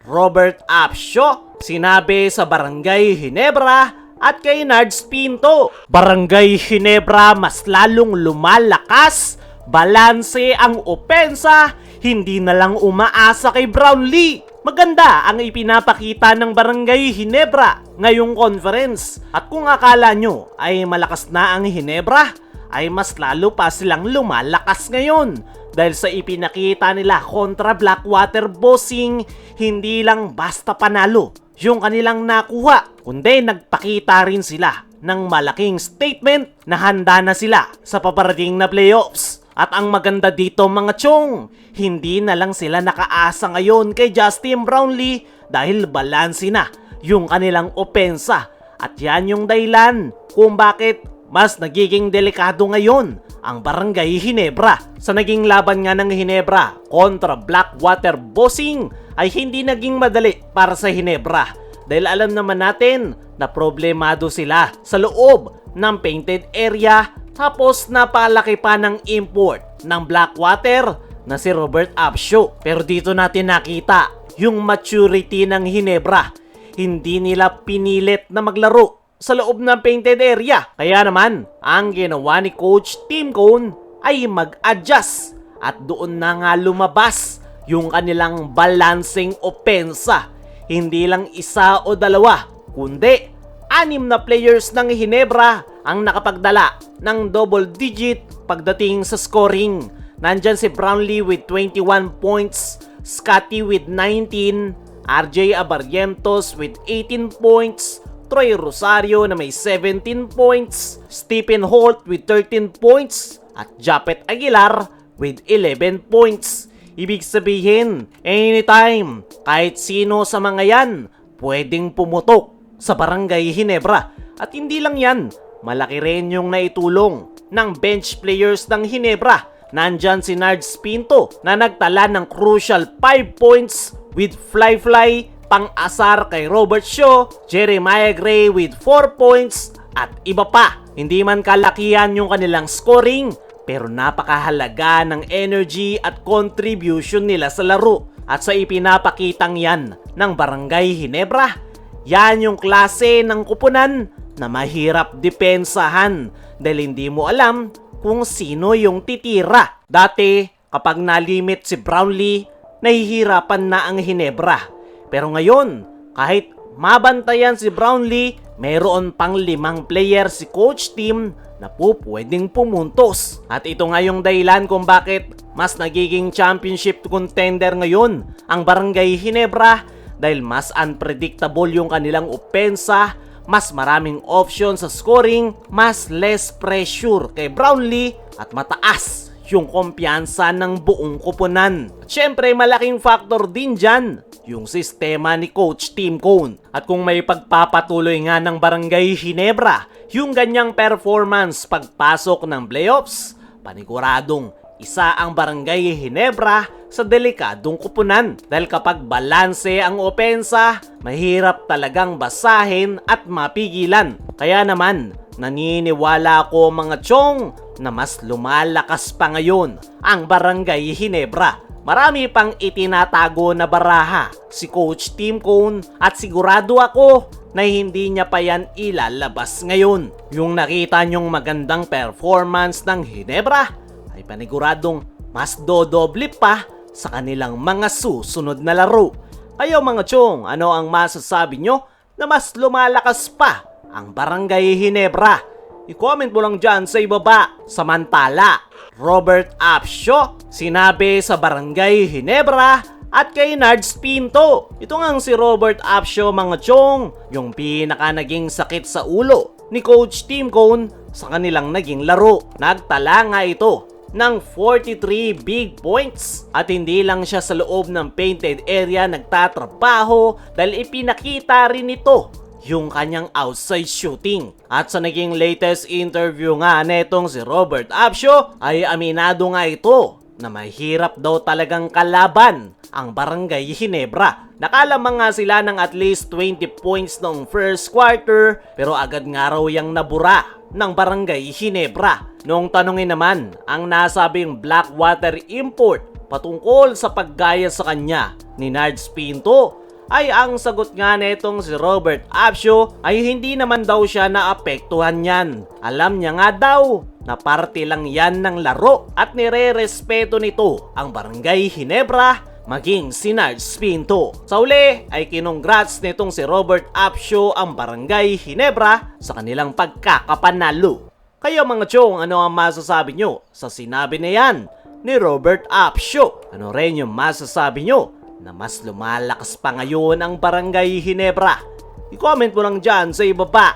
Robert Apsio, sinabi sa Barangay Ginebra at kay Nards Pinto. Barangay Ginebra mas lalong lumalakas, balanse ang opensa, hindi na lang umaasa kay Brownlee. Maganda ang ipinapakita ng Barangay Ginebra ngayong conference. At kung akala nyo ay malakas na ang Ginebra, ay mas lalo pa silang lumalakas ngayon. Dahil sa ipinakita nila kontra Blackwater Bossing, hindi lang basta panalo yung kanilang nakuha, kundi nagpakita rin sila ng malaking statement na handa na sila sa paparating na playoffs. At ang maganda dito mga chong, hindi na lang sila nakaasa ngayon kay Justin Brownlee dahil balanse na yung kanilang opensa. At yan yung dahilan kung bakit mas nagiging delikado ngayon ang Barangay Ginebra. Sa naging laban nga ng Ginebra kontra Blackwater Bossing ay hindi naging madali para sa Ginebra dahil alam naman natin na problemado sila sa loob ng painted area. Tapos napalaki pa ng import ng Blackwater na si Robert Apsio. Pero dito natin nakita yung maturity ng Ginebra. Hindi nila pinilit na maglaro sa loob ng painted area. Kaya naman, ang ginawa ni Coach Tim Cone ay mag-adjust. At doon na nga lumabas yung kanilang balancing opensa. Hindi lang isa o dalawa, kundi 6 na players ng Ginebra ang nakapagdala ng double digit pagdating sa scoring. Nandyan si Brownlee with 21 points, Scotty with 19, RJ Abarrientos with 18 points, Troy Rosario na may 17 points, Stephen Holt with 13 points, at Japet Aguilar with 11 points. Ibig sabihin, anytime, kahit sino sa mga yan, pwedeng pumutok sa Barangay Ginebra. At hindi lang yan, malaki rin yung naitulong ng bench players ng Ginebra. Nandyan si Nards Pinto na nagtala ng crucial 5 points with fly-fly, pang-asar kay Robert Shaw, Jeremiah Gray with 4 points at iba pa. Hindi man kalakihan yung kanilang scoring, pero napakahalaga ng energy at contribution nila sa laro. At sa ipinapakitang yan ng Barangay Ginebra, yan yung klase ng kupunan na mahirap depensahan dahil hindi mo alam kung sino yung titira. Dati, kapag nalimit si Brownlee, nahihirapan na ang Ginebra. Pero ngayon, kahit mabantayan si Brownlee, mayroon pang 5 player si Coach Tim na pwedeng pumuntos. At ito nga yung dahilan kung bakit mas nagiging championship contender ngayon ang Barangay Ginebra dahil mas unpredictable yung kanilang opensa, mas maraming option sa scoring, mas less pressure kay Brownlee at mataas yung kumpiyansa ng buong kupunan. At syempre malaking factor din dyan yung sistema ni Coach Tim Cone. At kung may pagpapatuloy nga ng Barangay Ginebra yung ganyang performance pagpasok ng playoffs, paniguradong isa ang Barangay Ginebra sa delikadong kupunan. Dahil kapag balanse ang opensa, mahirap talagang basahin at mapigilan. Kaya naman, naniniwala ako mga chong na mas lumalakas pa ngayon ang Barangay Ginebra. Marami pang itinatago na baraha si Coach Tim Cone at sigurado ako na hindi niya pa yan ilalabas ngayon. Yung nakita nyong magandang performance ng Ginebra ay paniguradong mas dodoble pa sa kanilang mga susunod na laro. Kayo mga chong, ano ang masasabi nyo na mas lumalakas pa ang Barangay Ginebra? I-comment mo lang dyan sa ibaba. Samantala, Robert Apsio, sinabi sa Barangay Ginebra at kay Nards Pinto. Ito nga si Robert Apsio mga chong, yung pinaka naging sakit sa ulo ni Coach Tim Cone sa kanilang naging laro. Nagtala nga ito ng 43 big points at hindi lang siya sa loob ng painted area nagtatrabaho dahil ipinakita rin ito yung kanyang outside shooting. At sa naging latest interview nga netong si Robert Apsio ay aminado nga ito na mahirap daw talagang kalaban ang Barangay Ginebra. Nakalamang nga sila ng at least 20 points noong first quarter pero agad nga raw yung nabura ng Barangay Ginebra. Noong tanungin naman ang nasabing Blackwater import patungkol sa paggaya sa kanya ni Nards Pinto, ay ang sagot nga netong si Robert Apsio ay hindi naman daw siya naapektuhan yan. Alam niya nga daw na parte lang yan ng laro at nire-respeto nito ang Barangay Ginebra maging si Nards Pinto. Sa uli ay kinongrats nitong si Robert Apsio ang Barangay Ginebra sa kanilang pagkakapanalo. Kayo mga chong, ano ang masasabi nyo sa sinabi na yan ni Robert Apsio? Ano rin yung masasabi nyo na mas lumalakas pa ngayon ang Barangay Ginebra? I-comment mo lang dyan sa ibaba.